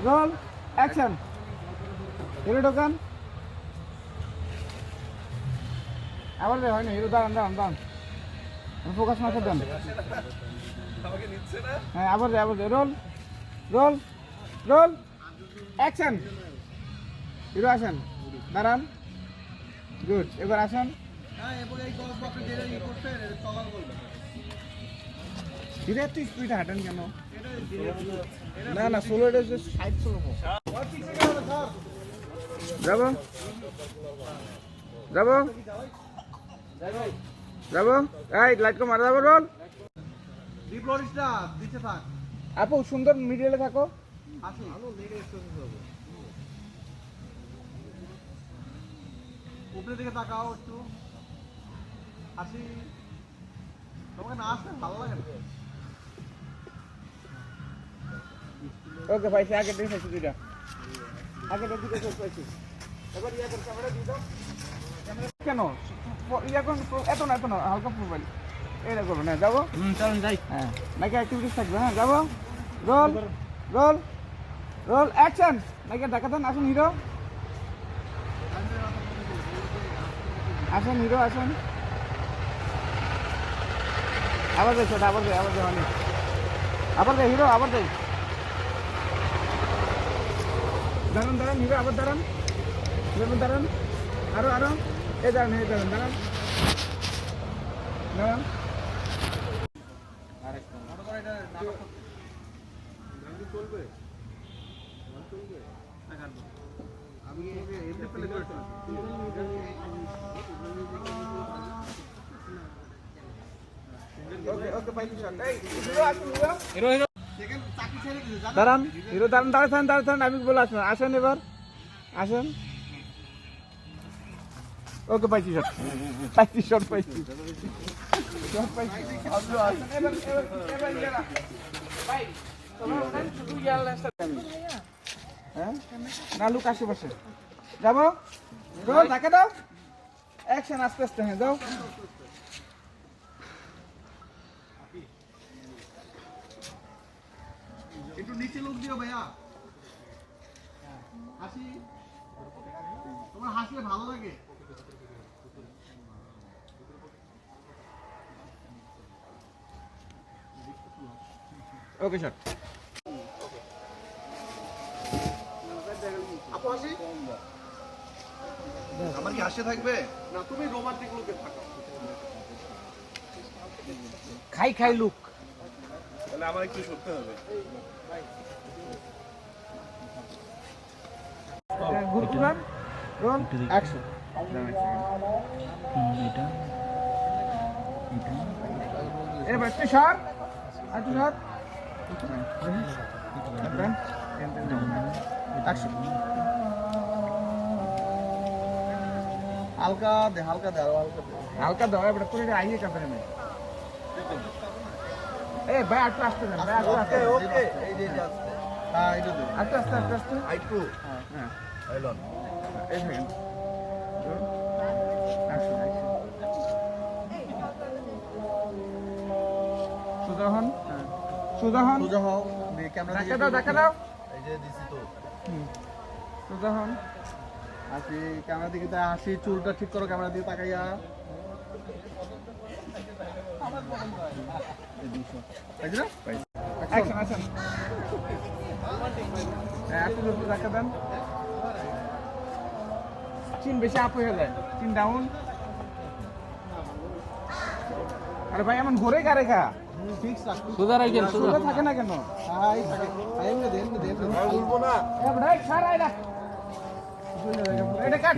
roll action hero ঢোকান আবার হয় না হিরো দাঁড়ান দাঁড়ান দাঁড়ান ফোকাস মারতে দেন হ্যাঁ আবার roll roll roll action hero আসেন দাঁড়ান গুড এবার আসেন হিরো একটু স্পিডে হাঁটেন কেন না না সোলো এটা হচ্ছে সাইড সোলো যাবো যাবো যাবো এই লাইট কো মারা যাবো রোল আপু সুন্দর মিডিয়ালে থাকো উপরের দিকে তাকাও একটু হাসি তোমাকে না আসলে ভালো লাগে না ওকে ভাই সে আগে দেখে দুইটা আগে দুটো চোখ পাইছি এবার ইয়া করে ক্যামেরা দিয়ে দাও ক্যামেরা কেন ইয়া কোন এত না হালকা প্রোফাইল এটা করবে না যাবো চলুন যাই হ্যাঁ নাকি অ্যাক্টিভিটিস থাকবে হ্যাঁ যাবো রোল রোল রোল অ্যাকশন নাকি দেখাতেন আসুন হিরো আসেন হিরো আসেন আবার যাই সেটা আবার যাই অনেক আবার যাই হিরো আবার যাই দাঁড়ান হিরো আবার দাঁড়ান আরো এই দাঁড়ান দাঁড়ান আমি এমনি প্লে করেছি ওকে পাইছি শট এই হিরো আসুন হিরো দাঁড়ান হিরো দাঁড়ান আমি বলে আসেন এবার আসেন ওকে পাইছি শট পাইছি না লুক আশেপাশে যাবো রোল তাকে দাও অ্যাকশন আস্তে আস্তে হ্যাঁ যাও একটু নিচে লোক দিও ভাইয়া হাসি তোমার হাসলে ভালো লাগে ওকে শট আপু হাসি আমার কি হাসি থাকবে না তুমি রোমান্টিক লুকে থাকো খাই লুক তাহলে আমার একটু সরতে হবে ঘুরতুলাম রোল অ্যাকশন এবার একটু শট অ্যাকশন হালকা দে হালকা দাও এবার পুরো আইয়ে কাপড়ে মে এ ভাই আটটা আসতে দেন ভাই আটটা ওকে এই যে আসছে হ্যাঁ এটা দে আটটা আইটু হ্যাঁ আইলন এই দেখেন অ্যাকশন সুদাহন সোজা হও দিয়ে ক্যামেরা দেখা দাও এই যে দিছি তো সুদাহন হাসি ক্যামেরা দিকে তাই হাসি চুলটা ঠিক করো ক্যামেরা দিয়ে তাকাইয়া অ্যাকশন হ্যাঁ একটু দেখা দেন চিন বেশি আপ হয়ে যায় চিন ডাউন আরে ভাই এমন ঘুরে গা রেখা ফিক্স রাখ সোজা রাখেন সোজা থাকে না কেন হাই থাকে এমনি দে বলবো না এ ভাই সারাই রাখ এটা কাট